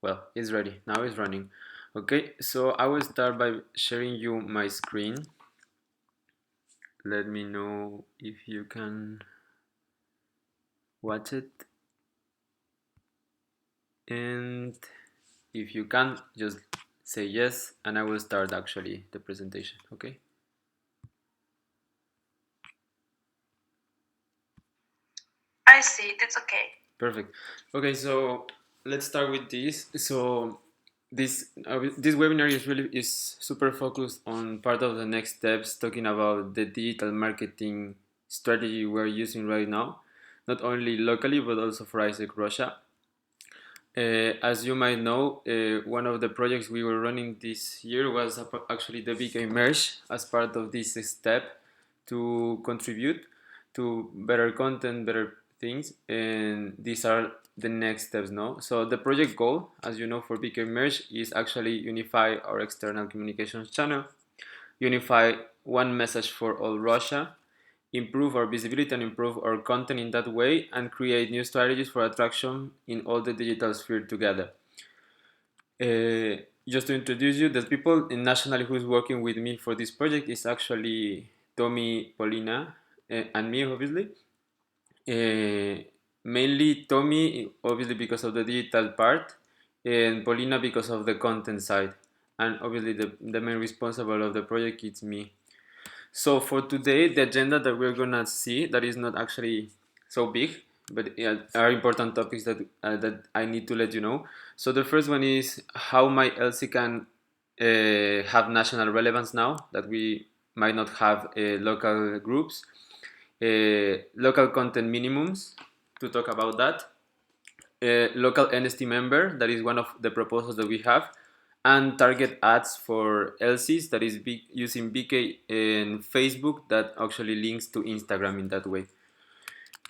Well, it's ready. Now it's running. Okay, so I will start by sharing you my screen. Let me know if you can watch it. And if you can, just say yes, and I will start actually the presentation. Okay? I see it. It's okay. Perfect. Okay, so let's start with this. So this webinar is super focused on part of the next steps, talking about the digital marketing strategy we're using right now, not only locally but also for ISEC Russia. As you might know, one of the projects we were running this year was actually the BK Merge as part of this step to contribute to better content, better things, and these are the next steps. No, so the project goal, as you know, for BK Merge is actually unify our external communications channel, unify one message for all Russia, improve our visibility and improve our content in that way, and create new strategies for attraction in all the digital sphere together. Just to introduce you, the people in nationally who's working with me for this project is actually Tommy, Paulina, and me, obviously. Uh, Mainly Tommy, obviously because of the digital part, and Paulina because of the content side. And obviously the main responsible of the project is me. So for today, the agenda that we're gonna see that is not actually so big, but are important topics that I need to let you know. So the first one is how my LC can have national relevance now that we might not have local groups, local content minimums to talk about that, local NST member, that is one of the proposals that we have, and target ads for LCs, that is using BK and Facebook, that actually links to Instagram in that way.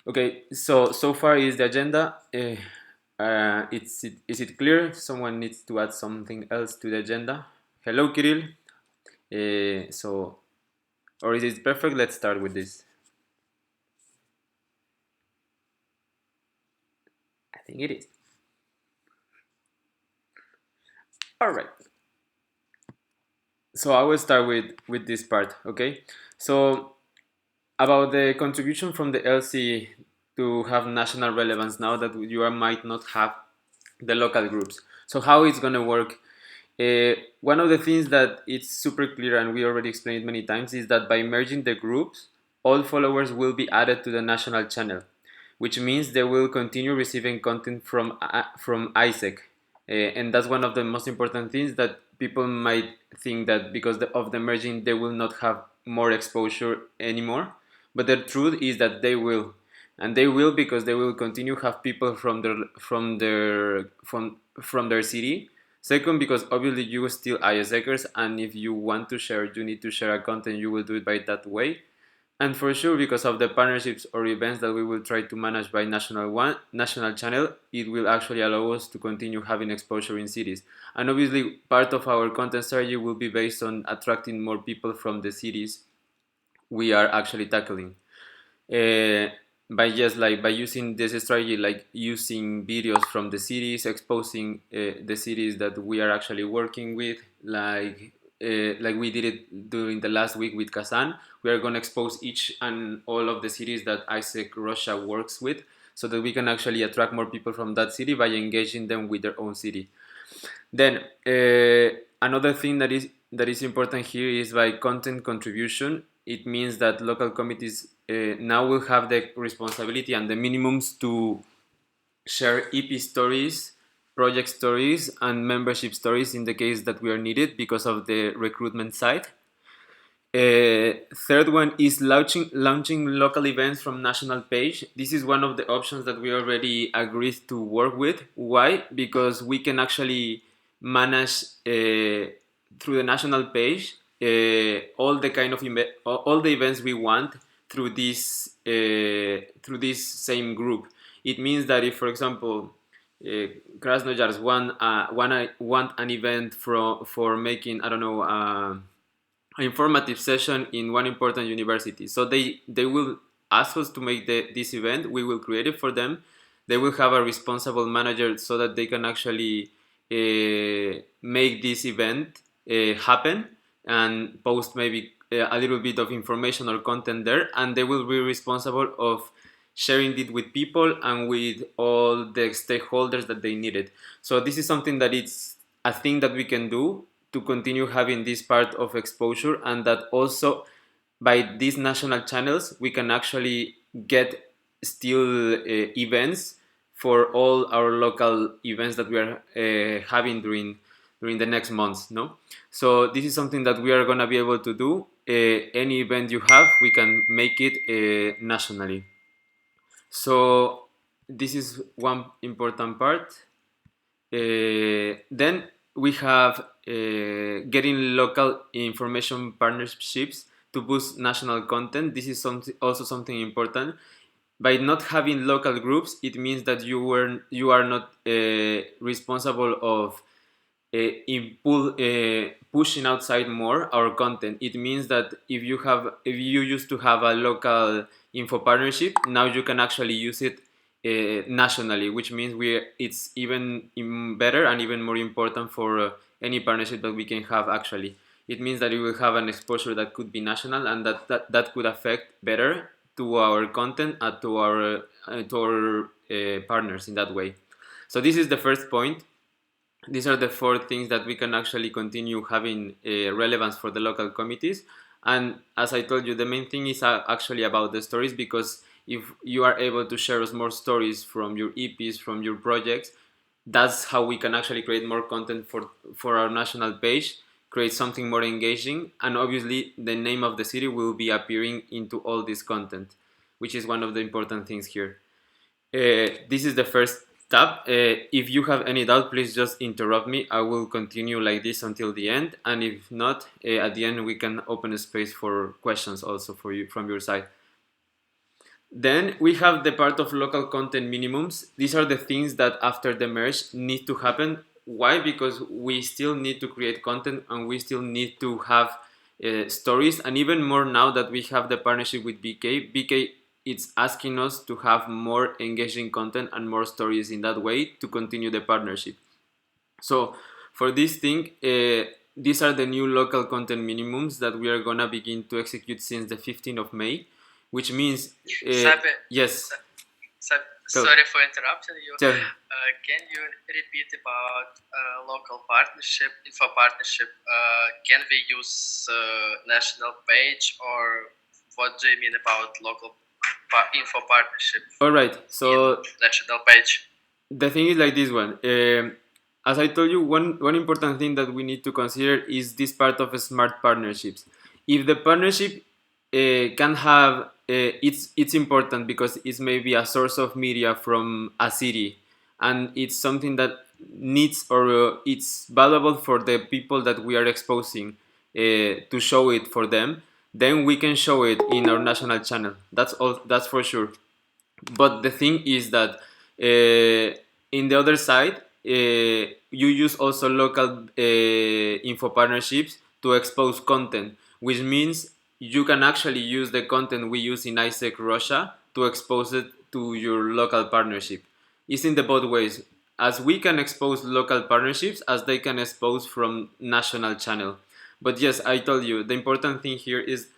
Okay, so far is the agenda. Is it clear? Someone needs to add something else to the agenda. Hello, Kirill. So, or is it perfect? Let's start with this. I think it is. All right. So I will start with this part. Okay. So about the contribution from the LC to have national relevance now that might not have the local groups. So how it's going to work? One of the things that it's super clear and we already explained many times is that by merging the groups, all followers will be added to the national channel, which means they will continue receiving content from ISEC. And that's one of the most important things that people might think that because of the merging they will not have more exposure anymore, but the truth is that they will, and they will because they will continue have people from their city. Second, because obviously you are still ISECers, and if you want to share, you need to share a content, you will do it by that way. And for sure, because of the partnerships or events that we will try to manage by national channel, it will actually allow us to continue having exposure in cities. And obviously, part of our content strategy will be based on attracting more people from the cities we are actually tackling. Uh, by using this strategy, like using videos from the cities, exposing the cities that we are actually working with, like we did it during the last week with Kazan. We are going to expose each and all of the cities that ISEC Russia works with, so that we can actually attract more people from that city by engaging them with their own city. Then another thing that is important here is by content contribution. It means that local committees now will have the responsibility and the minimums to share EP stories, project stories, and membership stories in the case that we are needed because of the recruitment side. Third one is launching local events from national page. This is one of the options that we already agreed to work with. Why? Because we can actually manage through the national page all the kind of all the events we want through this same group. It means that if, for example, Krasnoyarsk want an event for making, I don't know, informative session in one important university. So they will ask us to make this event. We will create it for them. They will have a responsible manager so that they can actually make this event happen and post maybe a little bit of information or content there, and they will be responsible of sharing it with people and with all the stakeholders that they needed. So this is something that it's a thing that we can do to continue having this part of exposure, and that also by these national channels we can actually get still events for all our local events that we are having during the next months, no? So this is something that we are going to be able to do. Any event you have, we can make it nationally. So this is one important part. Then we have getting local information partnerships to boost national content. This is also something important. By not having local groups, it means that you are not responsible of pushing outside more our content. It means that if you used to have a local info partnership, now you can actually use it nationally, which means it's even better and even more important for any partnership that we can have. Actually, it means that we will have an exposure that could be national, and that could affect better to our content and to our partners in that way. So this is the first point. These are the four things that we can actually continue having relevance for the local committees. And as I told you, the main thing is actually about the stories, because if you are able to share us more stories from your EPs, from your projects, that's how we can actually create more content for our national page, create something more engaging, and obviously the name of the city will be appearing into all this content, which is one of the important things here. This is the first tab. If you have any doubt, please just interrupt me. I will continue like this until the end, and if not, at the end we can open a space for questions also for you from your side. Then we have the part of local content minimums. These are the things that after the merge need to happen. Why? Because we still need to create content and we still need to have stories, and even more now that we have the partnership with BK. BK, it's asking us to have more engaging content and more stories in that way to continue the partnership. So for this thing, these are the new local content minimums that we are gonna begin to execute since the 15th of May, which means Sabe, yes. sorry for interrupting you. Tell. Can you repeat about local partnership, info partnership? Can we use national page, or what do you mean about local info partnership? All right. So national page. The thing is like this one. As I told you, one important thing that we need to consider is this part of smart partnerships. If the partnership can have it's important because it's maybe a source of media from a city, and it's something that needs, or it's valuable for the people that we are exposing to show it for them, then we can show it in our national channel. That's all. That's for sure. But the thing is that in the other side, you use also local info partnerships to expose content, which means you can actually use the content we use in ISEC Russia to expose it to your local partnership. It's in the both ways. As we can expose local partnerships, as they can expose from national channel. But yes, I told you, the important thing here is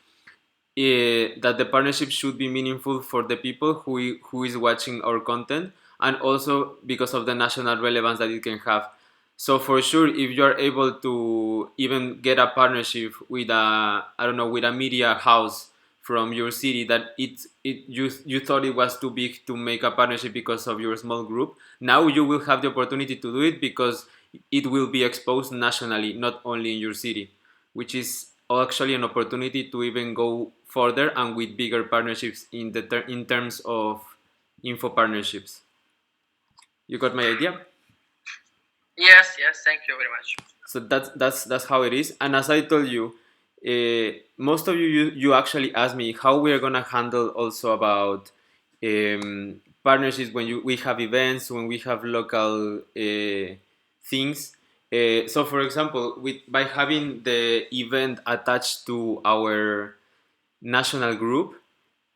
that the partnership should be meaningful for the people who is watching our content, and also because of the national relevance that it can have. So for sure, if you are able to even get a partnership with a media house from your city that you thought it was too big to make a partnership because of your small group, now you will have the opportunity to do it because it will be exposed nationally, not only in your city, which is actually an opportunity to even go further and with bigger partnerships in terms of info partnerships. You got my idea? Yes, thank you very much. So that's how it is. And as I told you, most of you actually asked me how we are gonna handle also about partnerships when we have events, when we have local things. So for example, by having the event attached to our national group,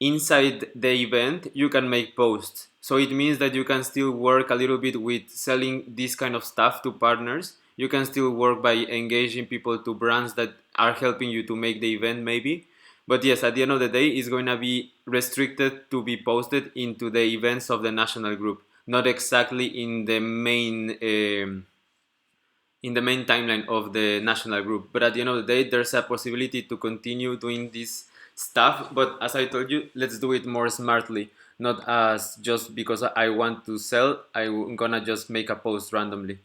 inside the event you can make posts. So it means that you can still work a little bit with selling this kind of stuff to partners. You can still work by engaging people to brands that are helping you to make the event, maybe. But yes, at the end of the day, it's going to be restricted to be posted into the events of the national group, not exactly in the main timeline of the national group. But at the end of the day, there's a possibility to continue doing this stuff. But as I told you, let's do it more smartly, not as just because I want to sell, I'm gonna just make a post randomly.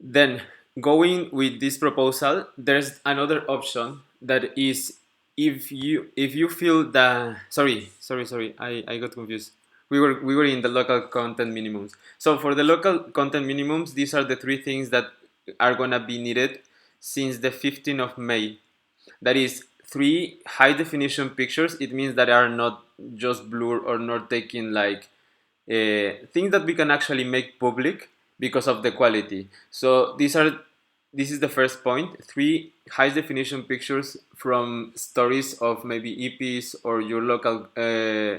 Then, going with this proposal, there's another option that is, if you feel that, sorry, I got confused. We were in the local content minimums. So for the local content minimums, these are the three things that are gonna be needed since the 15th of May. That is three high definition pictures. It means that are not just blur or not taking like things that we can actually make public because of the quality. So this is the first point. Three high definition pictures from stories of maybe EPs or your local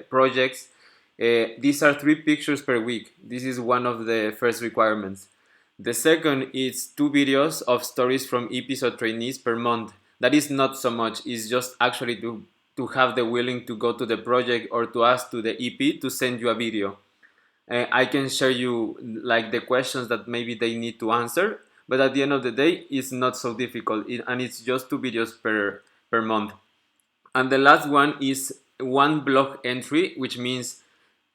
projects. These are 3 pictures per week. This is one of the first requirements. The second is 2 videos of stories from EPs or trainees per month. That is not so much. It's just actually to have the willing to go to the project or to ask to the EP to send you a video. I can share you like the questions that maybe they need to answer, but at the end of the day, it's not so difficult, and it's just 2 videos per month. And the last one is one blog entry, which means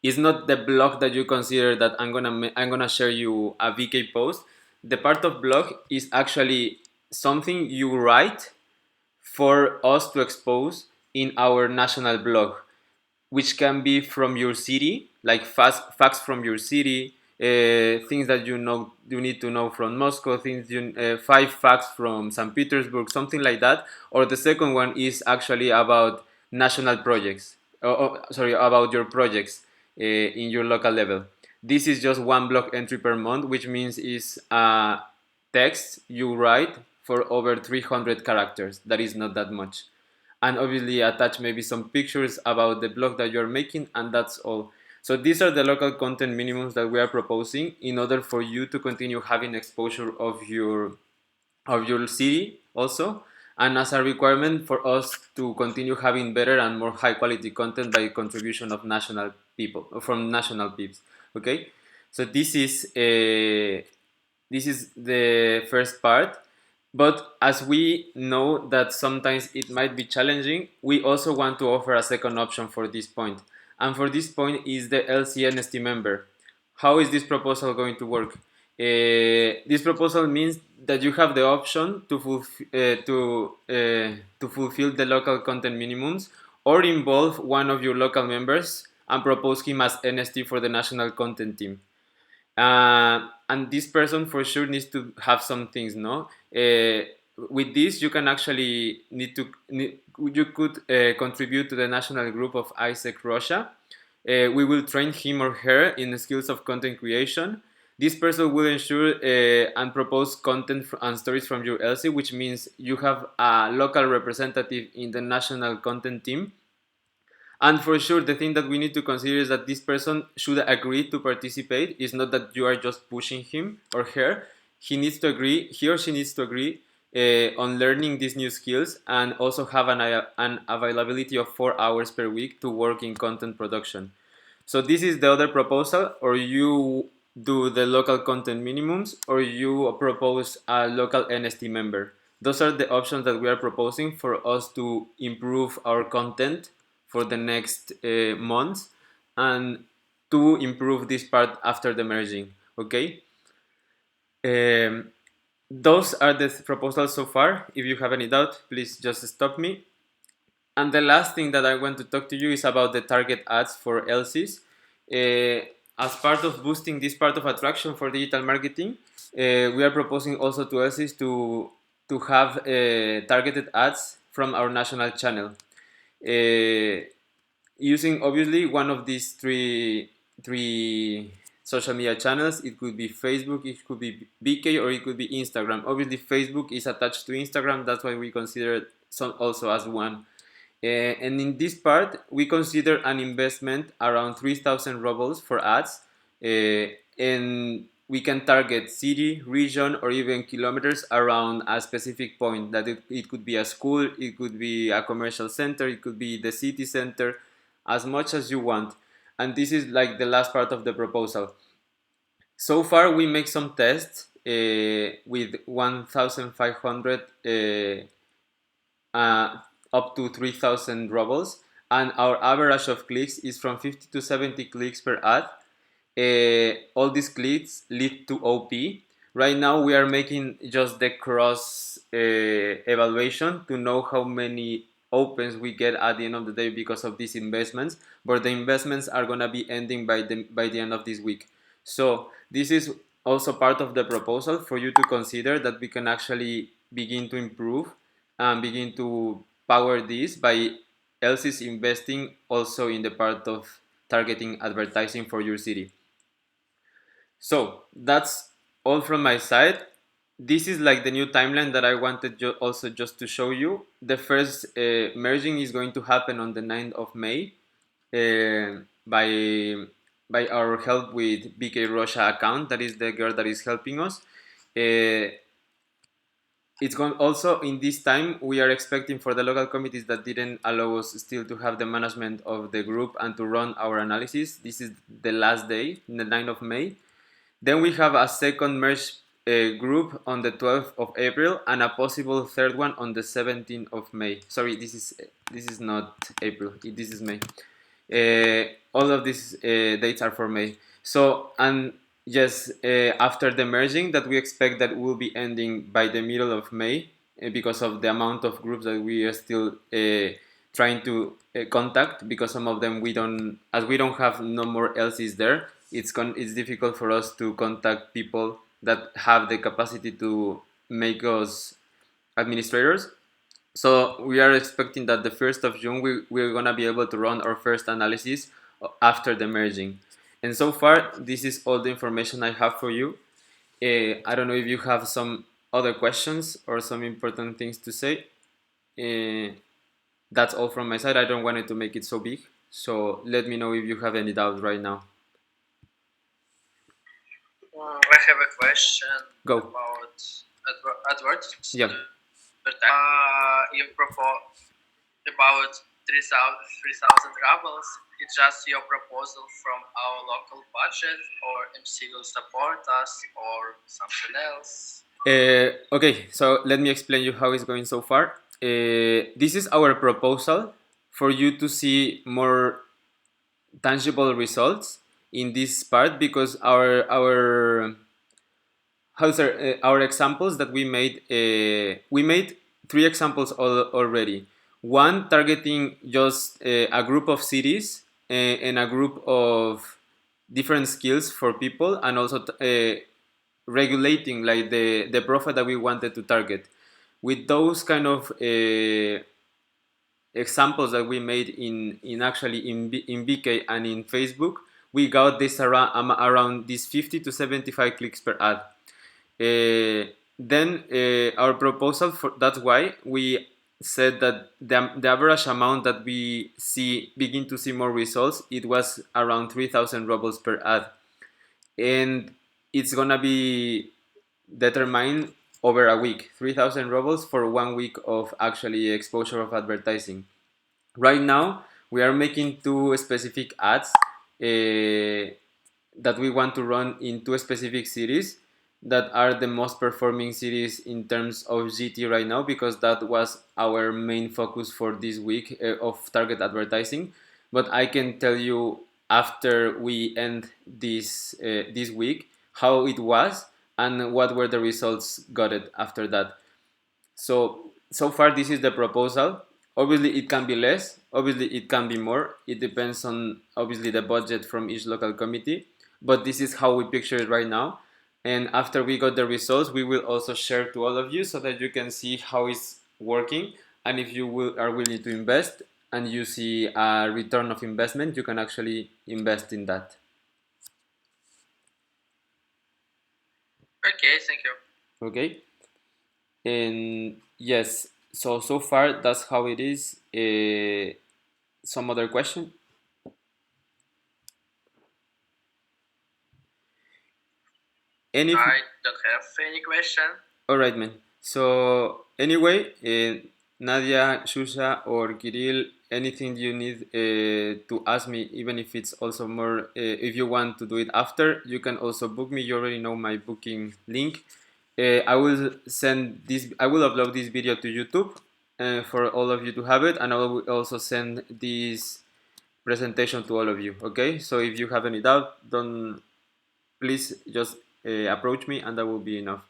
it's not the blog that you consider that I'm gonna share you a VK post. The part of blog is actually something you write for us to expose in our national blog, which can be from your city, like facts from your city, things that you need to know from Moscow, 5 facts from St. Petersburg, something like that. Or the second one is actually about national projects, sorry, about your projects in your local level. This is just one blog entry per month, which means is text you write for over 300 characters. That is not that much, and obviously attach maybe some pictures about the blog that you're making, and that's all. So these are the local content minimums that we are proposing in order for you to continue having exposure of your city also, and as a requirement for us to continue having better and more high quality content by contribution of national people from national peeps. Okay, so this is the first part. But as we know that sometimes it might be challenging, we also want to offer a second option for this point. And for this point is the LCNST member. How is this proposal going to work? This proposal means that you have the option to fulfill the local content minimums or involve one of your local members and propose him as NST for the national content team. And this person for sure needs to have some things, no? With this, you can actually you could contribute to the national group of ISEC Russia. We will train him or her in the skills of content creation. This person will ensure and propose content and stories from your LC, which means you have a local representative in the national content team. And for sure, the thing that we need to consider is that this person should agree to participate. It's not that you are just pushing him or her. He or she needs to agree on learning these new skills and also have an availability of 4 hours per week to work in content production. So this is the other proposal, or you do the local content minimums, or you propose a local NST member. Those are the options that we are proposing for us to improve our content for the next months and to improve this part after the merging. Okay. Those are the proposals so far. If you have any doubt, please just stop me. And the last thing that I want to talk to you is about the target ads for LCs. As part of boosting this part of attraction for digital marketing, we are proposing also to LCs to have targeted ads from our national channel. Using obviously one of these three social media channels. It could be Facebook, it could be VK, or it could be Instagram. Obviously Facebook is attached to Instagram, that's why we consider it some also as one. And in this part, we consider an investment around 3,000 rubles for ads, and we can target city, region, or even kilometers around a specific point. That it could be a school, it could be a commercial center, it could be the city center, as much as you want. And this is like the last part of the proposal. So far, we make some tests with 1,500 up to 3,000 rubles, and our average of clicks is from 50 to 70 clicks per ad. All these clicks lead to OP. Right now, we are making just the cross evaluation to know how many opens we get at the end of the day because of these investments. But the investments are gonna be ending by the end of this week. So this is also part of the proposal for you to consider that we can actually begin to improve and begin to power this by else investing also in the part of targeting advertising for your city. So that's all from my side. This is like the new timeline that I wanted also just to show you. The first merging is going to happen on the 9th of May by our help with BK Russia account. That is the girl that is helping us. It's going also in this time we are expecting for the local committees that didn't allow us still to have the management of the group and to run our analysis. This is the last day, the 9th of May. Then we have a second merge group on the 12th of April and a possible third one on the 17th of May. Sorry, this is not April. This is May. All of these dates are for May. So, and yes, after the merging that we expect that will be ending by the middle of May because of the amount of groups that we are still trying to contact, because some of them we don't, as we don't have no more LCs there, it's difficult for us to contact people that have the capacity to make us administrators. So we are expecting that the 1st of June we're gonna be able to run our first analysis after the merging. And so far, this is all the information I have for you. I don't know if you have some other questions or some important things to say. That's all from my side. I don't want it to make it so big. So let me know if you have any doubts right now. I have a question Go. about AdWords. Yeah. You propose about 3,000 rubles. It's just your proposal from our local budget, or MC will support us, or something else? Okay, so let me explain you how it's going so far. This is our proposal for you to see more tangible results in this part, because our examples that we made 3 examples already. One targeting just a group of cities and a group of different skills for people, and also regulating like the profile that we wanted to target. With those kind of examples that we made in actually in BK and in Facebook, we got this around these 50 to 75 clicks per ad. Then our proposal for that's why we said that the average amount that we begin to see more results, it was around 3,000 rubles per ad, and it's gonna be determined over a week. 3,000 rubles for 1 week of actually exposure of advertising. Right now, we are making 2 specific ads that we want to run in 2 specific cities that are the most performing cities in terms of GT right now, because that was our main focus for this week of target advertising. But I can tell you after we end this week how it was and what were the results got it after that. So far this is the proposal. Obviously it can be less, obviously it can be more. It depends on obviously the budget from each local committee, but this is how we picture it right now. And after we got the results, we will also share to all of you so that you can see how it's working. And if you are willing to invest and you see a return of investment, you can actually invest in that. Okay, thank you. Okay. And yes, so far that's how it is. Some other question? Any? I don't have any question. All right, man. So anyway, Nadia, Shusha, or Kirill, anything you need to ask me, even if it's also more, if you want to do it after, you can also book me. You already know my booking link. I will send this. I will upload this video to YouTube for all of you to have it, and I will also send this presentation to all of you. Okay. So if you have any doubt, don't please just approach me, and that will be enough.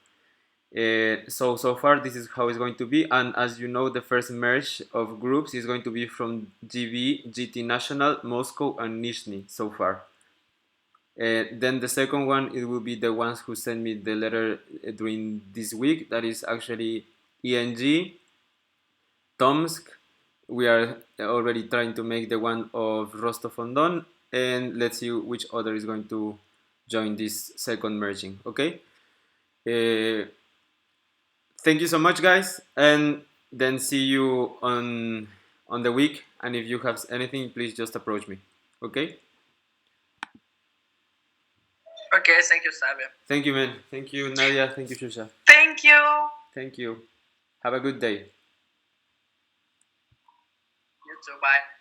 So far this is how it's going to be, and as you know, the first merge of groups is going to be from GB, GT National, Moscow, and Nizhny so far. Then the second one, it will be the ones who sent me the letter during this week. That is actually ENG, Tomsk. We are already trying to make the one of Rostov-on-Don, and let's see which other is going to join this second merging. Okay. Uh, Thank you so much, guys, and then see you on the week. And if you have anything, please just approach me. Okay. Okay, thank you, Sabi. Thank you, man. Thank you, Nadia. Thank you, Shusha. Thank you. Thank you. Have a good day. You too. Bye.